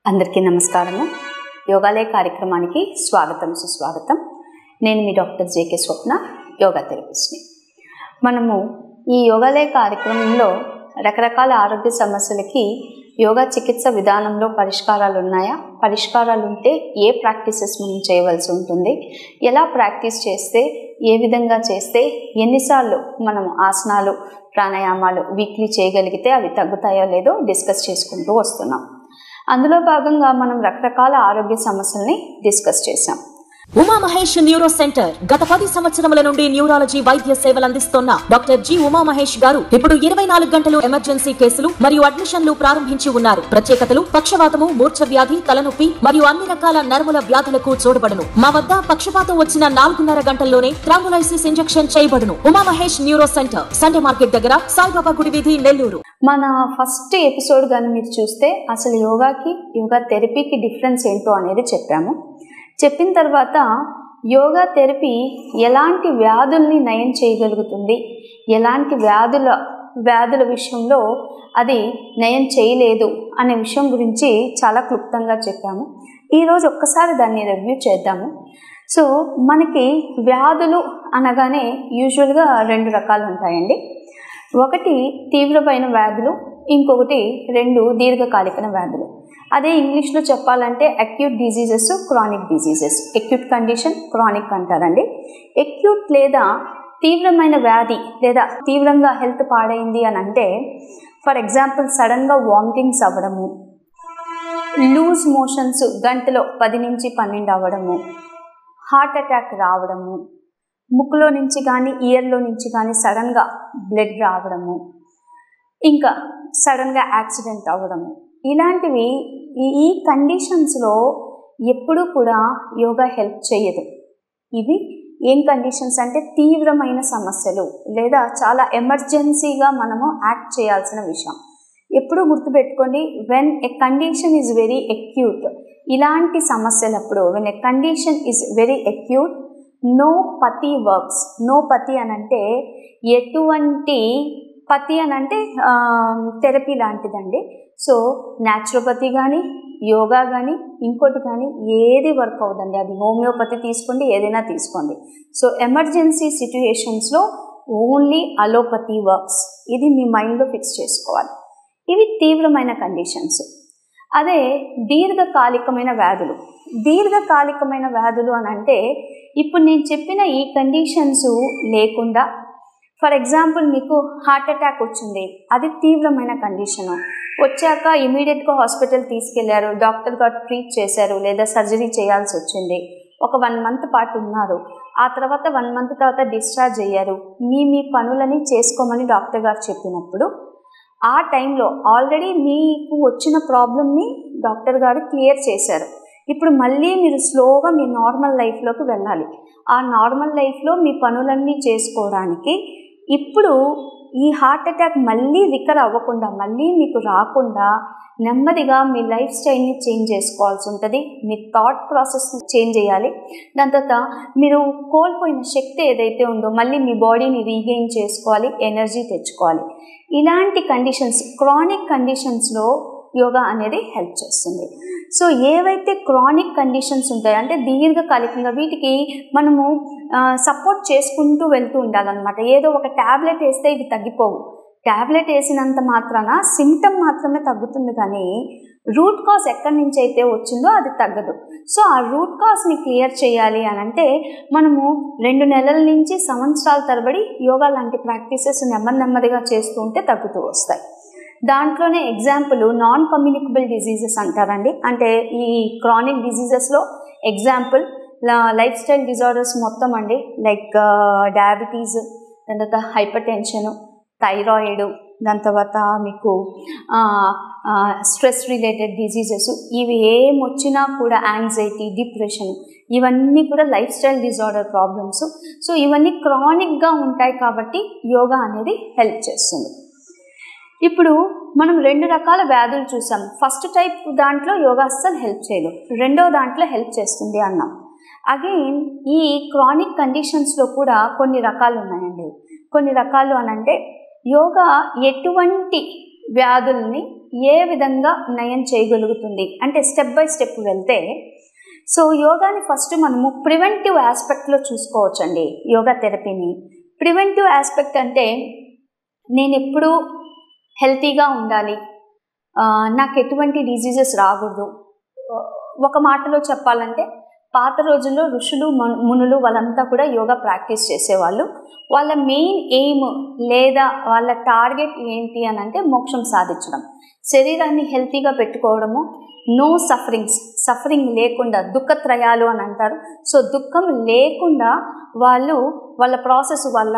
అందరికీ నమస్కారము. యోగాలయ కార్యక్రమానికి స్వాగతం సుస్వాగతం. నేను మీ డాక్టర్ జేకే స్వప్న, యోగా థెరపిస్ట్ని. మనము ఈ యోగాలయ కార్యక్రమంలో రకరకాల ఆరోగ్య సమస్యలకి యోగా చికిత్స విధానంలో పరిష్కారాలు ఉన్నాయా, పరిష్కారాలు ఉంటే ఏ ప్రాక్టీసెస్ మనం చేయవలసి ఉంటుంది, ఎలా ప్రాక్టీస్ చేస్తే, ఏ విధంగా చేస్తే, ఎన్నిసార్లు మనం ఆసనాలు ప్రాణాయామాలు వీక్లీ చేయగలిగితే అవి తగ్గుతాయో లేదో డిస్కస్ చేసుకుంటూ వస్తున్నాం. అందులో భాగంగా మనం రకరకాల ఆరోగ్య సమస్యల్ని డిస్కస్ చేశాం. ఉమా మహేష్ న్యూరో సెంటర్ గత 10 సంవత్సరముల నుండి న్యూరాలజీ వైద్య సేవలు అందిస్తున్న డాక్టర్ జి ఉమా మహేష్ గారు ఇప్పుడు 24 గంటలు ఎమర్జెన్సీ కేసులు మరియు అడ్మిషన్లు ప్రారంభించి ఉన్నారు. ప్రత్యేకతలు: పక్షవాతము, మూర్ఛ వ్యాధి, తలనొప్పి మరియు అన్ని రకాల నరముల వ్యాధులకు చూడబడును. మా వద్ద పక్షపాతం వచ్చిన 4.5 గంటల్లోనే థ్రాంబోలైసిస్ ఇంజెక్షన్ చేయబడును. Uma Mahesh neuro centre, Sunday market దగ్గర, సాయిబాబా గుడి వీధి, నెల్లూరు. మన ఫస్ట్ ఎపిసోడ్ కానీ మీరు చూస్తే అసలు యోగాకి, యోగా థెరపీకి డిఫరెన్స్ ఏంటో అనేది చెప్పాము. చెప్పిన తర్వాత యోగా థెరపీ ఎలాంటి వ్యాధుల్ని నయం చేయగలుగుతుంది, ఎలాంటి వ్యాధుల విషయంలో అది నయం చేయలేదు అనే విషయం గురించి చాలా క్లుప్తంగా చెప్పాము. ఈరోజు ఒక్కసారి దాన్ని రివ్యూ చేద్దాము. సో మనకి వ్యాధులు అనగానే యూజువల్గా 2 రకాలు ఉంటాయండి. ఒకటి తీవ్రమైన వ్యాధులు, ఇంకొకటి 2 దీర్ఘకాలిక వ్యాధులు. అదే ఇంగ్లీష్లో చెప్పాలంటే acute diseases, chronic diseases. Acute condition, chronic అంటారండి. అక్యూట్ లేదా తీవ్రమైన వ్యాధి లేదా తీవ్రంగా హెల్త్ పాడైంది అని అంటే, ఫర్ ఎగ్జాంపుల్ సడన్గా వామిటింగ్స్ అవ్వడము, లూజ్ మోషన్స్ గంటలో 10 నుంచి 12 అవ్వడము, హార్ట్ అటాక్ రావడము, ముక్కులో నుంచి కానీ ఇయర్లో నుంచి కానీ సడన్గా బ్లడ్ రావడము, ఇంకా సడన్గా యాక్సిడెంట్ అవ్వడము, ఇలాంటివి ఈ కండిషన్స్లో ఎప్పుడూ కూడా యోగా హెల్ప్ చేయదు. ఇవి ఏం కండిషన్స్ అంటే తీవ్రమైన సమస్యలు లేదా చాలా ఎమర్జెన్సీగా మనము యాక్ట్ చేయాల్సిన విషయం. ఎప్పుడూ గుర్తుపెట్టుకోండి, when a condition is very acute, ఇలాంటి సమస్యలప్పుడు when a condition is very acute, no pathy works. No pathy అనంటే ఎటువంటి పతి అనంటే థెరపీ లాంటిదండి. సో న్యాచురోపతి కానీ, యోగా కానీ, ఇంకోటి కానీ ఏది వర్క్ అవ్వదండి. అది హోమియోపతి తీసుకోండి, ఏదైనా తీసుకోండి. సో ఎమర్జెన్సీ సిచ్యుయేషన్స్లో ఓన్లీ అలోపతి వర్క్స్. ఇది మీ మైండ్లో ఫిక్స్ చేసుకోవాలి. ఇవి తీవ్రమైన కండిషన్స్. అదే దీర్ఘకాలికమైన వ్యాధులు. దీర్ఘకాలికమైన వ్యాధులు అని అంటే ఇప్పుడు నేను చెప్పిన ఈ కండిషన్స్ లేకుండా, ఫర్ ఎగ్జాంపుల్ మీకు హార్ట్ అటాక్ వచ్చింది, అది తీవ్రమైన కండిషను. వచ్చాక ఇమీడియట్గా హాస్పిటల్ తీసుకెళ్లారు, డాక్టర్ గారు ట్రీట్ చేశారు లేదా సర్జరీ చేయాల్సి వచ్చింది. ఒక 1 మంత్ పాటు ఉన్నారు, ఆ తర్వాత 1 మంత్ తర్వాత డిశ్చార్జ్ అయ్యారు. మీ పనులని చేసుకోమని డాక్టర్ గారు చెప్పినప్పుడు ఆ టైంలో ఆల్రెడీ మీకు వచ్చిన ప్రాబ్లమ్ని డాక్టర్ గారు క్లియర్ చేశారు. ఇప్పుడు మళ్ళీ మీరు స్లోగా మీ నార్మల్ లైఫ్లోకి వెళ్ళాలి. ఆ నార్మల్ లైఫ్లో మీ పనులన్నీ చేసుకోవడానికి ఇప్పుడు ఈ హార్ట్ అటాక్ మళ్ళీ రికవర్ అవ్వకుండా, మళ్ళీ మీకు రాకుండా నెమ్మదిగా మీ లైఫ్ స్టైల్ని చేంజ్ చేసుకోవాల్సి ఉంటుంది. మీ థాట్ ప్రాసెస్ని చేంజ్ చేయాలి. దాని తర్వాత మీరు కోల్పోయిన శక్తి ఏదైతే ఉందో మళ్ళీ మీ బాడీని రీగెయిన్ చేసుకోవాలి, ఎనర్జీ తెచ్చుకోవాలి. ఇలాంటి కండిషన్స్, క్రానిక్ కండిషన్స్లో యోగా అనేది హెల్ప్ చేస్తుంది. సో ఏవైతే క్రానిక్ కండిషన్స్ ఉంటాయో అంటే దీర్ఘకాలికంగా, వీటికి మనము సపోర్ట్ చేసుకుంటూ వెళ్తూ ఉండాలన్నమాట. ఏదో ఒక ట్యాబ్లెట్ వేస్తే ఇవి తగ్గిపోవు. ట్యాబ్లెట్ వేసినంత మాత్రాన సిమ్టమ్ మాత్రమే తగ్గుతుంది, కానీ రూట్ కాజ్ ఎక్కడి నుంచి అయితే వచ్చిందో అది తగ్గదు. సో ఆ రూట్ కాజ్ని క్లియర్ చేయాలి అని అంటే మనము 2 నెలల నుంచి సంవత్సరాల తరబడి యోగా లాంటి ప్రాక్టీసెస్ నెమ్మదిగా చేస్తూ ఉంటే తగ్గుతూ వస్తాయి. దాంట్లోనే ఎగ్జాంపుల్ నాన్ కమ్యూనికబుల్ డిజీజెస్ అంటారండి. అంటే ఈ క్రానిక్ డిజీజెస్లో ఎగ్జాంపుల్ లైఫ్ స్టైల్ డిజార్డర్స్ మొత్తం అండి. లైక్ డయాబెటీస్, దాని తర్వాత హైపర్ టెన్షను, థైరాయిడ్, దాని తర్వాత మీకు స్ట్రెస్ రిలేటెడ్ డిజీజెస్, ఇవి ఏమొచ్చినా కూడా యాంగ్జైటీ, డిప్రెషన్, ఇవన్నీ కూడా life style disorder problems. So ఇవన్నీ క్రానిక్గా ఉంటాయి కాబట్టి యోగా అనేది హెల్ప్ చేస్తుంది. ఇప్పుడు మనం 2 రకాల వ్యాధులు చూసాం. ఫస్ట్ టైప్ దాంట్లో యోగా అస్సలు హెల్ప్ చేయదు, రెండో దాంట్లో హెల్ప్ చేస్తుంది అన్నాం. అగైన్ ఈ క్రానిక్ కండిషన్స్లో కూడా కొన్ని రకాలు ఉన్నాయండి. కొన్ని రకాలు అని అంటే యోగా ఎటువంటి వ్యాధుల్ని ఏ విధంగా నయం చేయగలుగుతుంది అంటే స్టెప్ బై స్టెప్ వెళ్తే, సో యోగాని ఫస్ట్ మనము ప్రివెంటివ్ ఆస్పెక్ట్లో చూసుకోవచ్చండి. యోగా థెరపీని ప్రివెంటివ్ ఆస్పెక్ట్ అంటే నేను ఎప్పుడూ హెల్తీగా ఉండాలి, నాకు ఎటువంటి డిజీజెస్ రాకూడదు. ఒక మాటలో చెప్పాలంటే పాత రోజుల్లో ఋషులు మునులు వాళ్ళంతా కూడా యోగా ప్రాక్టీస్ చేసేవాళ్ళు. వాళ్ళ మెయిన్ ఎయిమ్ లేదా వాళ్ళ టార్గెట్ ఏంటి అని అంటే మోక్షం సాధించడం, శరీరాన్ని హెల్తీగా పెట్టుకోవడము, నో సఫరింగ్ లేకుండా, దుఃఖత్రయాలు అని అంటారు. సో దుఃఖం లేకుండా వాళ్ళు వాళ్ళ ప్రాసెస్, వాళ్ళ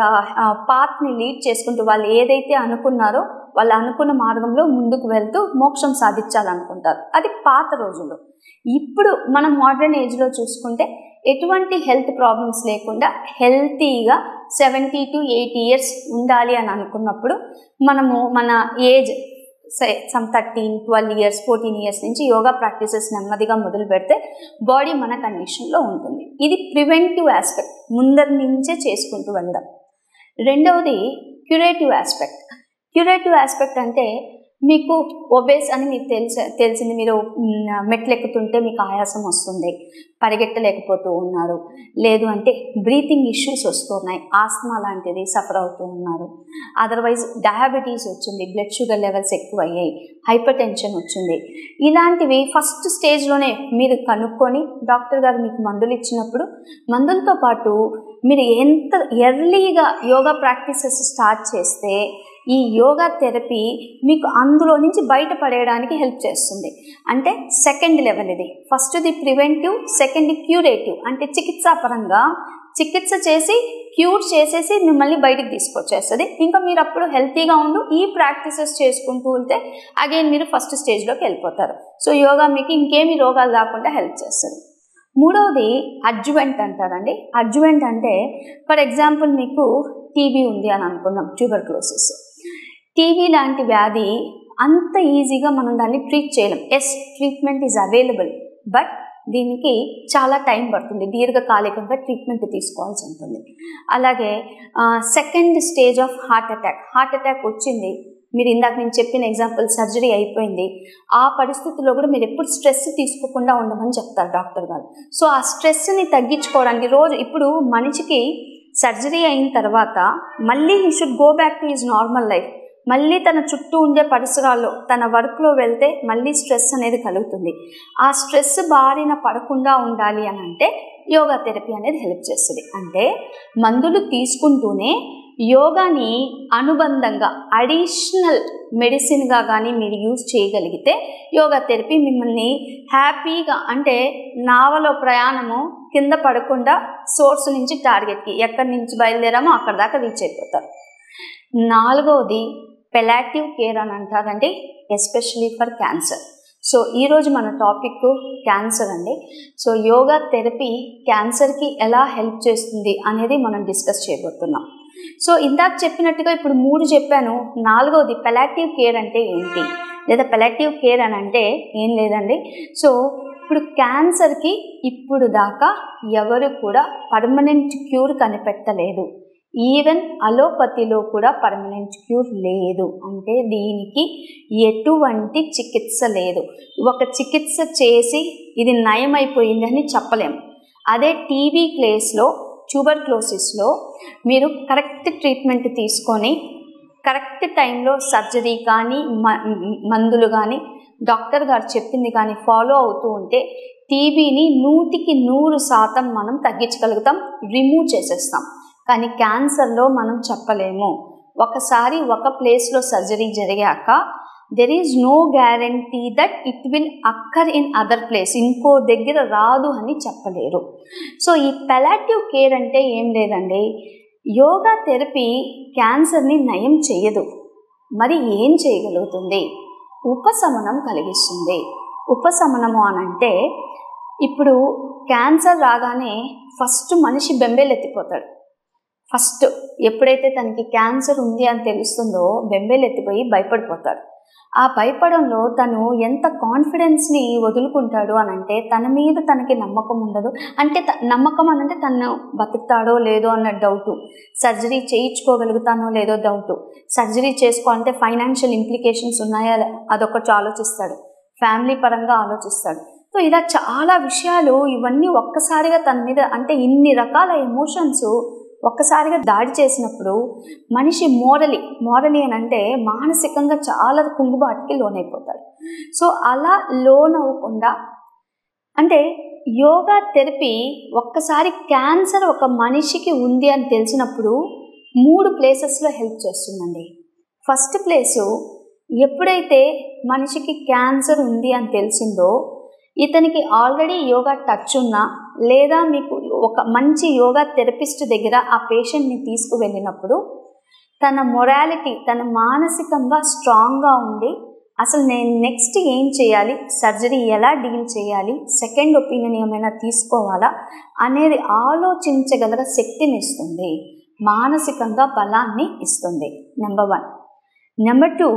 పాత్ని లీడ్ చేసుకుంటూ వాళ్ళు ఏదైతే అనుకున్నారో వాళ్ళు అనుకున్న మార్గంలో ముందుకు వెళ్తూ మోక్షం సాధించాలనుకుంటారు. అది పాత రోజుల్లో. ఇప్పుడు మనం మోడర్న్ ఏజ్లో చూసుకుంటే ఎటువంటి హెల్త్ ప్రాబ్లమ్స్ లేకుండా హెల్తీగా 70 to 80 years ఉండాలి అని అనుకున్నప్పుడు మనము మన ఏజ్ సమ్ 13, 12 years, 14 years నుంచి యోగా ప్రాక్టీసెస్ నెమ్మదిగా మొదలు పెడితే బాడీ మన కండిషన్లో ఉంటుంది. ఇది ప్రివెంటివ్ ఆస్పెక్ట్, ముందరి నుంచే చేసుకుంటూ వెళ్దాం. రెండవది క్యూరేటివ్ ఆస్పెక్ట్. క్యూరేటివ్ ఆస్పెక్ట్ అంటే మీకు ఒబేస్ అని మీకు తెలిసింది, మీరు మెట్లు ఎక్కుతుంటే మీకు ఆయాసం వస్తుంది, పరిగెట్టలేకపోతూ ఉన్నారు, లేదు అంటే బ్రీతింగ్ ఇష్యూస్ వస్తున్నాయి, ఆస్మా లాంటిది సఫర్ అవుతూ ఉన్నారు, అదర్వైజ్ డయాబెటీస్ వచ్చింది, బ్లడ్ షుగర్ లెవెల్స్ ఎక్కువ అయ్యాయి, హైపర్ టెన్షన్ వచ్చింది. ఇలాంటివి ఫస్ట్ స్టేజ్లోనే మీరు కనుక్కొని డాక్టర్ గారు మీకు మందులు ఇచ్చినప్పుడు మందులతో పాటు మీరు ఎంత ఎర్లీగా యోగా ప్రాక్టీసెస్ స్టార్ట్ చేస్తే ఈ యోగా థెరపీ మీకు అందులో నుంచి బయటపడేయడానికి హెల్ప్ చేస్తుంది. అంటే సెకండ్ లెవెల్ ఇది. ఫస్ట్ది ప్రివెంటివ్, సెకండ్ క్యూరేటివ్. అంటే చికిత్సాపరంగా చికిత్స చేసి క్యూర్ చేసేసి మిమ్మల్ని బయటికి తీసుకొచ్చేస్తుంది. ఇంకా మీరు అప్పుడు హెల్తీగా ఉండు ఈ ప్రాక్టీసెస్ చేసుకుంటూ వెళ్తే అగైన్ మీరు ఫస్ట్ స్టేజ్లోకి వెళ్ళిపోతారు. సో యోగా మీకు ఇంకేమి రోగాలు రాకుండా హెల్ప్ చేస్తుంది. మూడవది అడ్జువెంట్ అంటారండి. అడ్జువెంట్ అంటే ఫర్ ఎగ్జాంపుల్ మీకు టీబీ ఉంది అని అనుకుందాం, ట్యూబర్క్లోసిస్. టీబీ లాంటి వ్యాధి అంత ఈజీగా మనం దాన్ని ట్రీట్ చేయలేం. Yes, treatment is available, but దీనికి చాలా టైం పడుతుంది, దీర్ఘకాలికంగా ట్రీట్మెంట్ తీసుకోవాల్సి ఉంటుంది. అలాగే second stage of heart attack వచ్చింది, మీరు ఇందాక నేను చెప్పిన ఎగ్జాంపుల్ సర్జరీ అయిపోయింది, ఆ పరిస్థితుల్లో కూడా మీరు ఎప్పుడు స్ట్రెస్ తీసుకోకుండా ఉండమని చెప్తారు డాక్టర్ గారు. సో ఆ స్ట్రెస్ని తగ్గించుకోవడానికి రోజు ఇప్పుడు మనిషికి సర్జరీ అయిన తర్వాత మళ్ళీ he should go back to his normal life. మళ్ళీ తన చుట్టూ ఉండే పరిసరాల్లో తన వర్క్లో వెళ్తే మళ్ళీ స్ట్రెస్ అనేది కలుగుతుంది. ఆ స్ట్రెస్ బారిన పడకుండా ఉండాలి అని అంటే యోగా థెరపీ అనేది హెల్ప్ చేస్తుంది. అంటే మందులు తీసుకుంటూనే యోగాని అనుబంధంగా అడిషనల్ మెడిసిన్గా కానీ మీరు యూజ్ చేయగలిగితే యోగా థెరపీ మిమ్మల్ని హ్యాపీగా, అంటే నావలో ప్రయాణము కింద పడకుండా సోర్స్ నుంచి టార్గెట్కి ఎక్కడి నుంచి బయలుదేరామో అక్కడ దాకా రీచ్ అయిపోతారు. నాలుగవది పెలాటివ్ కేర్ అని అంటారండి, ఎస్పెషలీ ఫర్ క్యాన్సర్. సో ఈరోజు మన టాపిక్ క్యాన్సర్ అండి. సో యోగా థెరపీ క్యాన్సర్కి ఎలా హెల్ప్ చేస్తుంది అనేది మనం డిస్కస్ చేయబోతున్నాం. సో ఇందాక చెప్పినట్టుగా ఇప్పుడు 3 చెప్పాను, నాలుగవది పెలాటివ్ కేర్ అంటే ఏంటి, లేదా పెలాటివ్ కేర్ అని అంటే ఏం లేదండి. సో ఇప్పుడు క్యాన్సర్కి ఇప్పుడు దాకా ఎవరు కూడా పర్మనెంట్ క్యూర్ కనిపెట్టలేదు. ఈవెన్ అలోపతిలో కూడా పర్మనెంట్ క్యూర్ లేదు. అంటే దీనికి ఎటువంటి చికిత్స లేదు. ఒక చికిత్స చేసి ఇది నయమైపోయిందని చెప్పలేము. అదే టీబీ కేసులో, ట్యూబర్క్లోసిస్లో మీరు కరెక్ట్ ట్రీట్మెంట్ తీసుకొని కరెక్ట్ టైంలో సర్జరీ కానీ మందులు కానీ డాక్టర్ గారు చెప్పింది కానీ ఫాలో అవుతూ ఉంటే టీబీని 100% మనం తగ్గించగలుగుతాం, రిమూవ్ చేసేస్తాం. కానీ క్యాన్సర్లో మనం చెప్పలేము. ఒకసారి ఒక ప్లేస్లో సర్జరీ జరిగాక there is no guarantee that it will occur in other place, ఇంకో దగ్గర రాదు అని చెప్పలేరు. సో ఈ పెలాటివ్ కేర్ అంటే ఏం లేదండి, యోగా థెరపీ క్యాన్సర్ని నయం చేయదు, మరి ఏం చేయగలుగుతుంది, ఉపశమనం కలిగిస్తుంది. ఉపశమనము అనంటే ఇప్పుడు క్యాన్సర్ రాగానే ఫస్ట్ మనిషి బెంబేలెత్తిపోతాడు. ఫస్ట్ ఎప్పుడైతే తనకి క్యాన్సర్ ఉంది అని తెలుస్తుందో బెంబేలెత్తిపోయి భయపడిపోతాడు. ఆ భయపడంలో తను ఎంత కాన్ఫిడెన్స్ని వదులుకుంటాడు అని అంటే తన మీద తనకి నమ్మకం ఉండదు. అంటే నమ్మకం అని అంటే తను బతుకుతాడో లేదో అన్న డౌటు, సర్జరీ చేయించుకోగలుగుతానో లేదో డౌటు, సర్జరీ చేసుకోవాలంటే ఫైనాన్షియల్ ఇంప్లికేషన్స్ ఉన్నాయా అదొకటి ఆలోచిస్తాడు, ఫ్యామిలీ పరంగా ఆలోచిస్తాడు. సో ఇలా చాలా విషయాలు ఇవన్నీ ఒక్కసారిగా తన మీద అంటే ఇన్ని రకాల ఎమోషన్స్ ఒక్కసారిగా దాడి చేసినప్పుడు మనిషి మోరలీ అని అంటే మానసికంగా చాలా కుంగుబాటుకి లోనైపోతాడు. సో అలా లోన్ అవ్వకుండా అంటే యోగా థెరపీ ఒక్కసారి క్యాన్సర్ ఒక మనిషికి ఉంది అని తెలిసినప్పుడు 3 ప్లేసెస్లో హెల్ప్ చేస్తుందండి. ఫస్ట్ ప్లేసు, ఎప్పుడైతే మనిషికి క్యాన్సర్ ఉంది అని తెలిసిందో ఇతనికి ఆల్రెడీ యోగా టచ్ ఉన్నా లేదా మీకు ఒక మంచి యోగా థెరపిస్ట్ దగ్గర ఆ పేషెంట్ని తీసుకువెళ్ళినప్పుడు తన మొరాలిటీ, తన మానసికంగా స్ట్రాంగ్గా ఉండి అసలు నేను నెక్స్ట్ ఏం చేయాలి, సర్జరీ ఎలా డీల్ చేయాలి, సెకండ్ ఒపీనియన్ ఏమైనా తీసుకోవాలా అనేది ఆలోచించగల శక్తిని ఇస్తుంది, మానసికంగా బలాన్ని ఇస్తుంది. నెంబర్ 1. నెంబర్ 2,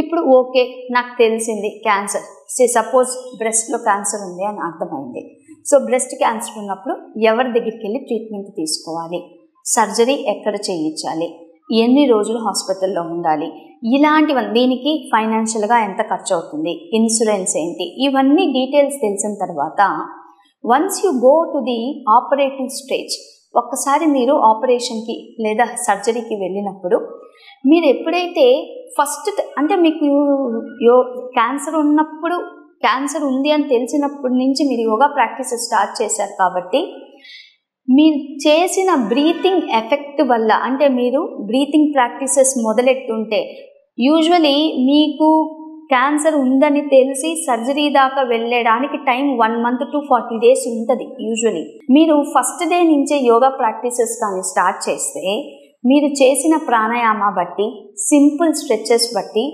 ఇప్పుడు ఓకే నాకు తెలిసింది క్యాన్సర్, సపోజ్ బ్రెస్ట్లో క్యాన్సర్ ఉంది అని అర్థమైంది. సో బ్రెస్ట్ క్యాన్సర్ ఉన్నప్పుడు ఎవరి దగ్గరికి వెళ్ళి ట్రీట్మెంట్ తీసుకోవాలి, సర్జరీ ఎక్కడ చేయించాలి, ఎన్ని రోజులు హాస్పిటల్లో ఉండాలి, ఇలాంటివన్నీ, దీనికి ఫైనాన్షియల్గా ఎంత ఖర్చు అవుతుంది, ఇన్సూరెన్స్ ఏంటి, ఇవన్నీ డీటెయిల్స్ తెలిసిన తర్వాత once you go to the operative stage, ఒక్కసారి మీరు ఆపరేషన్కి లేదా సర్జరీకి వెళ్ళినప్పుడు మీరు ఎప్పుడైతే ఫస్ట్ అంటే మీకు క్యాన్సర్ ఉన్నప్పుడు, క్యాన్సర్ ఉంది అని తెలిసినప్పటి నుంచి మీరు యోగా ప్రాక్టీస్ స్టార్ట్ చేశారు కాబట్టి మీరు చేసిన బ్రీతింగ్ ఎఫెక్ట్ వల్ల అంటే మీరు బ్రీతింగ్ ప్రాక్టీసెస్ మొదలెట్టుంటే యూజువలీ మీకు క్యాన్సర్ ఉందని తెలిసి సర్జరీ దాకా వెళ్ళడానికి టైం 1 month to 40 days ఉంటుంది యూజువలీ. మీరు ఫస్ట్ డే నుంచే యోగా ప్రాక్టీసెస్ కానీ స్టార్ట్ చేస్తే మీరు చేసిన ప్రాణాయామ బట్టి, సింపుల్ స్ట్రెచెస్ బట్టి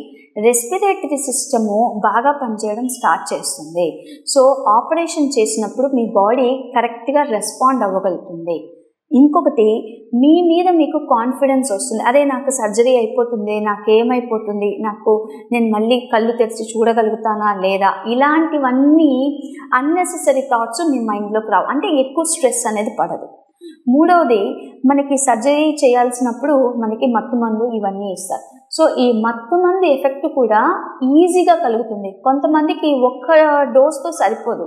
రెస్పిరేటరీ సిస్టము బాగా పనిచేయడం స్టార్ట్ చేస్తుంది. సో ఆపరేషన్ చేసినప్పుడు మీ బాడీ కరెక్ట్గా రెస్పాండ్ అవ్వగలుగుతుంది. ఇంకొకటి, మీ మీద మీకు కాన్ఫిడెన్స్ వస్తుంది, అదే నాకు సర్జరీ అయిపోతుంది, నాకేమైపోతుంది, నేను మళ్ళీ కళ్ళు తెరిచి చూడగలుగుతానా లేదా, ఇలాంటివన్నీ అన్నెసెసరీ థాట్స్ మీ మైండ్లోకి రావు, అంటే ఎక్కువ స్ట్రెస్ అనేది పడదు. మూడవది, మనకి సర్జరీ చేయాల్సినప్పుడు మనకి మత్తుమందు ఇవన్నీ ఇస్తారు. సో ఈ మత్తుమందు ఎఫెక్ట్ కూడా ఈజీగా కలుగుతుంది, కొంతమందికి ఒక్క డోస్తో సరిపోదు.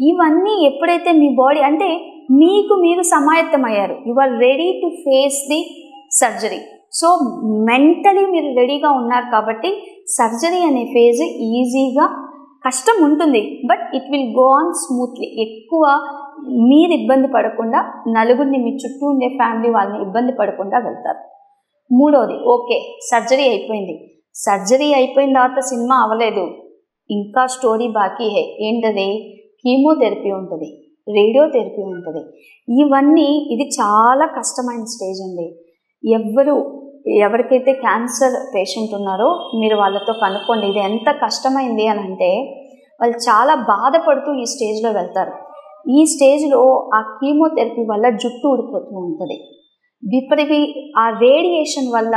ఇవన్నీ ఎప్పుడైతే మీ బాడీ అంటే మీకు మీరు సమాయత్తమయ్యారు, you are ready to face the surgery, so mentally మీరు రెడీగా ఉన్నారు కాబట్టి సర్జరీ అనే ఫేజ్ ఈజీగా, కష్టం ఉంటుంది but it will go on smoothly. ఎక్కువ మీరు ఇబ్బంది పడకుండా, నలుగురిని మీ చుట్టూ ఉండే ఫ్యామిలీ వాళ్ళని ఇబ్బంది పడకుండా వెళ్తారు. మూడవది, ఓకే సర్జరీ అయిపోయింది, సర్జరీ అయిపోయిన తర్వాత సినిమా అవ్వలేదు, ఇంకా స్టోరీ బాకీ హే. ఏంటది? కీమోథెరపీ ఉంటుంది, రేడియోథెరపీ ఉంటుంది, ఇవన్నీ. ఇది చాలా కష్టమైన స్టేజ్ అండి. ఎవరికైతే క్యాన్సర్ పేషెంట్ ఉన్నారో మీరు వాళ్ళతో కనుక్కోండి, ఇది ఎంత కష్టమైంది అని అంటే వాళ్ళు చాలా బాధపడుతూ ఈ స్టేజ్లో వెళ్తారు. ఈ స్టేజ్లో ఆ కీమోథెరపీ వల్ల జుట్టు ఊడిపోతూ ఉంటుంది, ఆ రేడియేషన్ వల్ల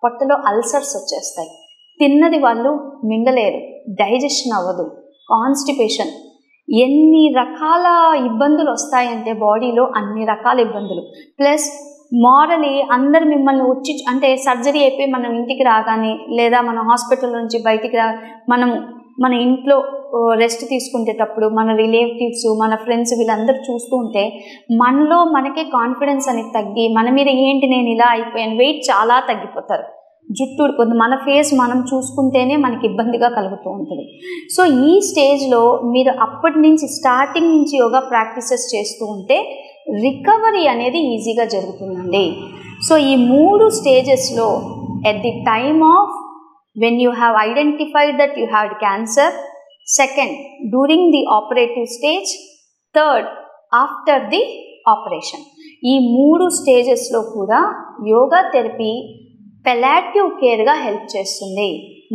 పొట్టలో అల్సర్స్ వచ్చేస్తాయి, తిన్నది వాళ్ళు మింగలేరు, డైజెషన్ అవ్వదు, కాన్స్టిపేషన్, ఎన్ని రకాల ఇబ్బందులు వస్తాయంటే బాడీలో అన్ని రకాల ఇబ్బందులు. ప్లస్ మారలీ అందరు మిమ్మల్ని వచ్చి అంటే సర్జరీ అయిపోయి మనం ఇంటికి రాగానే లేదా మన హాస్పిటల్ నుంచి బయటికి మన ఇంట్లో రెస్ట్ తీసుకునేటప్పుడు మన రిలేటివ్స్, మన ఫ్రెండ్స్ వీళ్ళందరూ చూస్తూ ఉంటే మనలో మనకే కాన్ఫిడెన్స్ అనేది తగ్గి మన మీద ఏంటి నేను ఇలా అయిపోయాను, వెయిట్ చాలా తగ్గిపోతారు, జుట్టు ఊడిపోతుంది, మన ఫేస్ మనం చూసుకుంటేనే మనకి ఇబ్బందిగా కలుగుతూ ఉంటుంది. సో ఈ స్టేజ్లో మీరు అప్పటి నుంచి స్టార్టింగ్ నుంచి యోగా ప్రాక్టీసెస్ చేస్తూ ఉంటే రికవరీ అనేది ఈజీగా జరుగుతుందండి. సో ఈ 3 స్టేజెస్లో at the time of when you have identified that you had cancer, second during the operative stage, third after the operation, ఈ 3 స్టేజెస్లో కూడా యోగా థెరపీ పెలాటివ్ కేర్గా హెల్ప్ చేస్తుంది.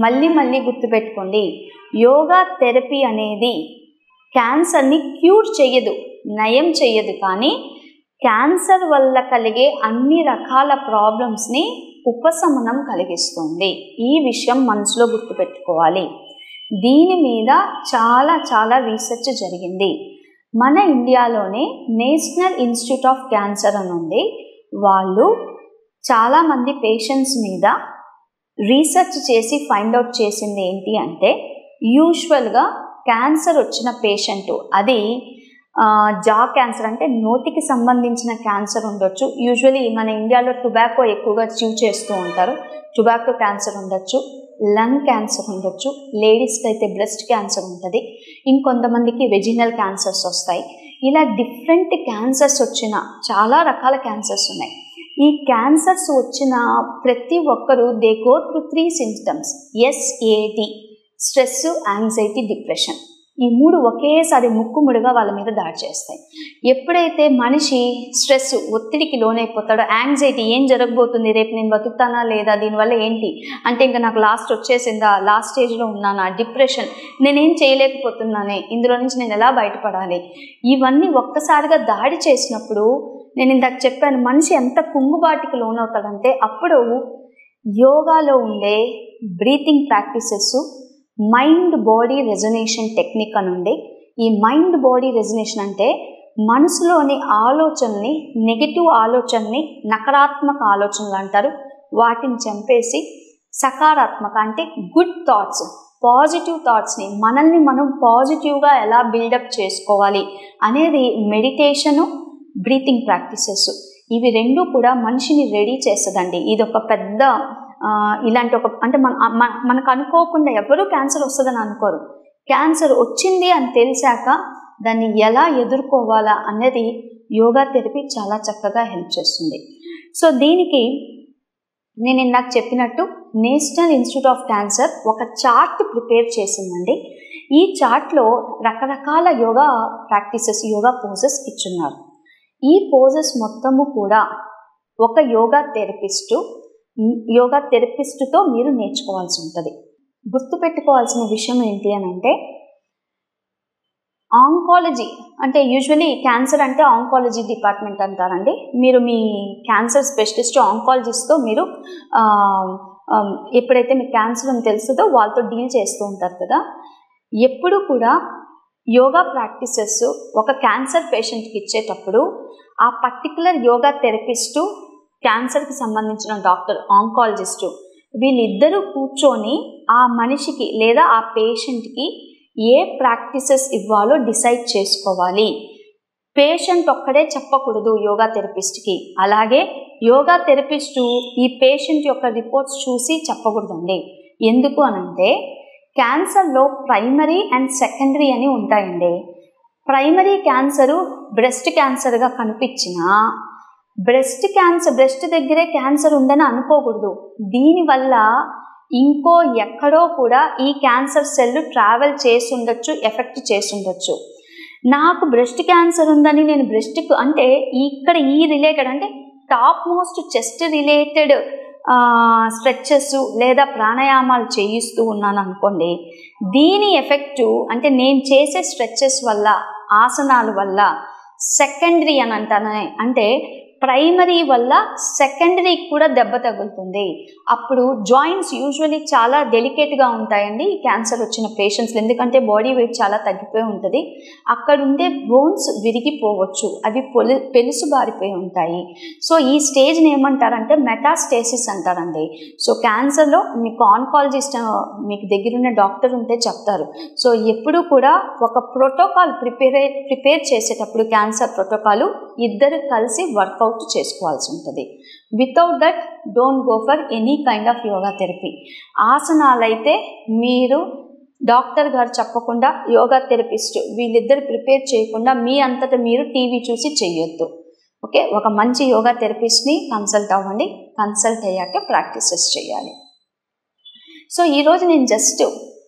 మళ్ళీ గుర్తుపెట్టుకోండి, యోగా థెరపీ అనేది క్యాన్సర్ని క్యూర్ చేయదు, నయం చేయదు, కానీ క్యాన్సర్ వల్ల కలిగే అన్ని రకాల ప్రాబ్లమ్స్ని ఉపశమనం కలిగిస్తుంది. ఈ విషయం మనసులో గుర్తుపెట్టుకోవాలి. దీని మీద చాలా రీసెర్చ్ జరిగింది. మన ఇండియాలోనే నేషనల్ ఇన్స్టిట్యూట్ ఆఫ్ క్యాన్సర్ అని ఉంది. వాళ్ళు చాలామంది పేషెంట్స్ మీద రీసెర్చ్ చేసి ఫైండ్ అవుట్ చేసింది ఏంటి అంటే, యూజువల్గా క్యాన్సర్ వచ్చిన పేషెంట్, అది జా క్యాన్సర్ అంటే నోటికి సంబంధించిన క్యాన్సర్ ఉండొచ్చు. యూజువలీ మన ఇండియాలో టొబాకో ఎక్కువగా చ్యూ చేస్తూ ఉంటారు. టొబాకో క్యాన్సర్ ఉండొచ్చు, లంగ్ క్యాన్సర్ ఉండొచ్చు, లేడీస్కి అయితే బ్రెస్ట్ క్యాన్సర్ ఉంటుంది, ఇంకొంతమందికి వెజినల్ క్యాన్సర్స్ వస్తాయి. ఇలా డిఫరెంట్ క్యాన్సర్స్ వచ్చిన చాలా రకాల క్యాన్సర్స్ ఉన్నాయి. ఈ క్యాన్సర్స్ వచ్చిన ప్రతి ఒక్కరూ they go through 3 symptoms. SAD, stress, anxiety, depression. ఈ 3 ఒకేసారి ముక్కుముడిగా వాళ్ళ మీద దాడి చేస్తాయి. ఎప్పుడైతే మనిషి స్ట్రెస్, ఒత్తిడికి లోనైపోతాడో, యాంగ్జైటీ, ఏం జరగబోతుంది, రేపు నేను బతుకుతానా లేదా, దీనివల్ల ఏంటి అంటే ఇంకా నాకు లాస్ట్ వచ్చేసిందా, లాస్ట్ స్టేజ్లో ఉన్నానా, డిప్రెషన్, నేనేం చేయలేకపోతున్నానే, ఇందులో నుంచి నేను ఎలా బయటపడాలి, ఇవన్నీ ఒక్కసారిగా దాడి చేసినప్పుడు నేను ఇందాక చెప్పాను మనిషి ఎంత కుంగుబాటికి లోనవుతాడంటే, అప్పుడు యోగాలో ఉండే breathing practices, mind body resonation technique అని ఉంది. ఈ మైండ్ బాడీ రెజొనేషన్ అంటే మనసులోని ఆలోచనని, నెగిటివ్ ఆలోచనని, నకారాత్మక ఆలోచనలు అంటారు, వాటిని చంపేసి సకారాత్మక అంటే గుడ్ థాట్స్, పాజిటివ్ థాట్స్ని, మనల్ని మనం పాజిటివ్గా ఎలా బిల్డప్ చేసుకోవాలి అనేది మెడిటేషను, బ్రీతింగ్ ప్రాక్టీసెస్. ఇవి 2 కూడా మనిషిని రెడీ చేస్తుందండి. ఇది ఒక పెద్ద ఇలాంటి ఒక అంటే మనకు అనుకోకుండా ఎవరు క్యాన్సర్ వస్తుందని అనుకోరు. క్యాన్సర్ వచ్చింది అని తెలిసాక దాన్ని ఎలా ఎదుర్కోవాలా అనేది యోగా థెరపీ చాలా చక్కగా హెల్ప్ చేస్తుంది. సో దీనికి నేను ఇందాక చెప్పినట్టు నేషనల్ ఇన్స్టిట్యూట్ ఆఫ్ క్యాన్సర్ ఒక చార్ట్ ప్రిపేర్ చేసిందండి. ఈ చార్ట్లో రకరకాల యోగా ప్రాక్టీసెస్, యోగా పోజెస్ ఇచ్చున్నారు. ఈ పోజెస్ మొత్తము కూడా ఒక యోగా థెరపిస్టుతో మీరు నేర్చుకోవాల్సి ఉంటుంది. గుర్తుపెట్టుకోవాల్సిన విషయం ఏంటి అని అంటే, ఆంకాలజీ అంటే యూజువలీ క్యాన్సర్ అంటే ఆంకాలజీ డిపార్ట్మెంట్ అంటారండి. మీరు మీ క్యాన్సర్ స్పెషలిస్ట్ ఆంకాలజిస్ట్తో మీరు ఎప్పుడైతే మీకు క్యాన్సర్ అని తెలుస్తుందో వాళ్ళతో డీల్ చేస్తూ ఉంటారు కదా. ఎప్పుడు కూడా యోగా ప్రాక్టీసెస్ ఒక క్యాన్సర్ పేషెంట్కి ఇచ్చేటప్పుడు ఆ పర్టికులర్ యోగా థెరపిస్టు, క్యాన్సర్కి సంబంధించిన డాక్టర్, ఆంకాలజిస్టు, వీళ్ళిద్దరూ కూర్చొని ఆ మనిషికి లేదా ఆ పేషెంట్కి ఏ ప్రాక్టీసెస్ ఇవ్వాలో డిసైడ్ చేసుకోవాలి. పేషెంట్ ఒక్కడే చెప్పకూడదు యోగా థెరపిస్ట్కి, అలాగే యోగా థెరపిస్టు ఈ పేషెంట్ యొక్క రిపోర్ట్స్ చూసి చెప్పకూడదండి. ఎందుకు అనంటే క్యాన్సర్లో ప్రైమరీ అండ్ సెకండరీ అని ఉంటాయండి. ప్రైమరీ క్యాన్సరు బ్రెస్ట్ క్యాన్సర్గా కనిపించినా బ్రెస్ట్ దగ్గరే క్యాన్సర్ ఉందని అనుకోకూడదు. దీనివల్ల ఇంకో ఎక్కడో కూడా ఈ క్యాన్సర్ సెల్ ట్రావెల్ చేసి ఉండొచ్చు, ఎఫెక్ట్ చేసి ఉండొచ్చు. నాకు బ్రెస్ట్ క్యాన్సర్ ఉందని నేను బ్రెస్ట్కు అంటే ఇక్కడ ఈ రిలేటెడ్ అంటే top most chest related stretches లేదా ప్రాణాయామాలు చేయిస్తూ ఉన్నాను అనుకోండి, దీని ఎఫెక్టు అంటే నేను చేసే స్ట్రెచెస్ వల్ల, ఆసనాల వల్ల సెకండరీ అని అంటానే, అంటే ప్రైమరీ వల్ల సెకండరీకి కూడా దెబ్బ తగులుతుంది. అప్పుడు జాయింట్స్ యూజువలీ చాలా డెలికేట్గా ఉంటాయండి ఈ క్యాన్సర్ వచ్చిన పేషెంట్స్లో, ఎందుకంటే బాడీ వెయిట్ చాలా తగ్గిపోయి ఉంటుంది. అక్కడ ఉండే బోన్స్ విరిగిపోవచ్చు, అవి పెలుసు బారిపోయి ఉంటాయి. సో ఈ స్టేజ్ని ఏమంటారంటే మెటాస్టేసిస్ అంటారండి. సో క్యాన్సర్లో మీకు ఆన్కాలజిస్ట్ మీకు దగ్గరున్న డాక్టర్ ఉంటే చెప్తారు. సో ఎప్పుడు కూడా ఒక ప్రోటోకాల్ ప్రిపేర్ చేసేటప్పుడు క్యాన్సర్ ప్రోటోకాల్ ఇద్దరు కలిసి వర్కౌట్ చేసుకోవాల్సి ఉంటుంది. Without that don't go for any kind of yoga therapy. ఆసనాలు అయితే మీరు డాక్టర్ గారు చెప్పకుండా, యోగా థెరపిస్ట్ వీళ్ళిద్దరు ప్రిపేర్ చేయకుండా మీ అంతటా మీరు టీవీ చూసి చేయొద్దు. ఓకే, ఒక మంచి యోగా థెరపిస్ట్ని కన్సల్ట్ అవ్వండి. కన్సల్ట్ అయ్యాక ప్రాక్టీసెస్ చేయాలి. సో ఈరోజు నేను జస్ట్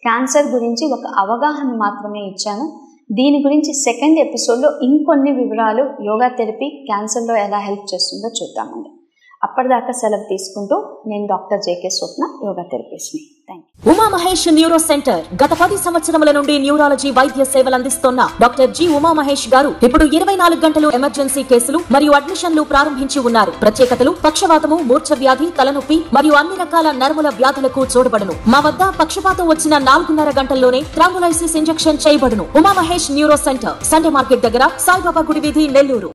క్యాన్సర్ గురించి ఒక అవగాహన మాత్రమే ఇచ్చాను. దీని గురించి సెకండ్ ఎపిసోడ్లో ఇంకొన్ని వివరాలు యోగా థెరపీ క్యాన్సర్లో ఎలా హెల్ప్ చేస్తుందో చూద్దామండి. అప్పటిదాకా సెలవు తీసుకుంటూ నేను డాక్టర్ జేకే స్వప్న, యోగా థెరపిస్ట్ని. Thank you. Uma Mahesh neuro centre గత 10 సంవత్సరముల నుండి న్యూరాలజీ వైద్య సేవలు అందిస్తున్న డాక్టర్ జి ఉమా మహేష్ గారు ఇప్పుడు 24 గంటలు ఎమర్జెన్సీ కేసులు మరియు అడ్మిషన్లు ప్రారంభించి ఉన్నారు. ప్రత్యేకతలు పక్షవాతము, మూర్ఛ వ్యాధి, తలనొప్పి మరియు అన్ని రకాల నరముల వ్యాధులకు చూడబడును. మా వద్ద పక్షపాతం వచ్చిన 4.5 గంటల్లోనే ట్రాంబులైసిస్ ఇంజెక్షన్ చేయబడును. Uma Mahesh neuro centre, Sunday market దగ్గర, సాయిబాబా గుడి వీధి, నెల్లూరు.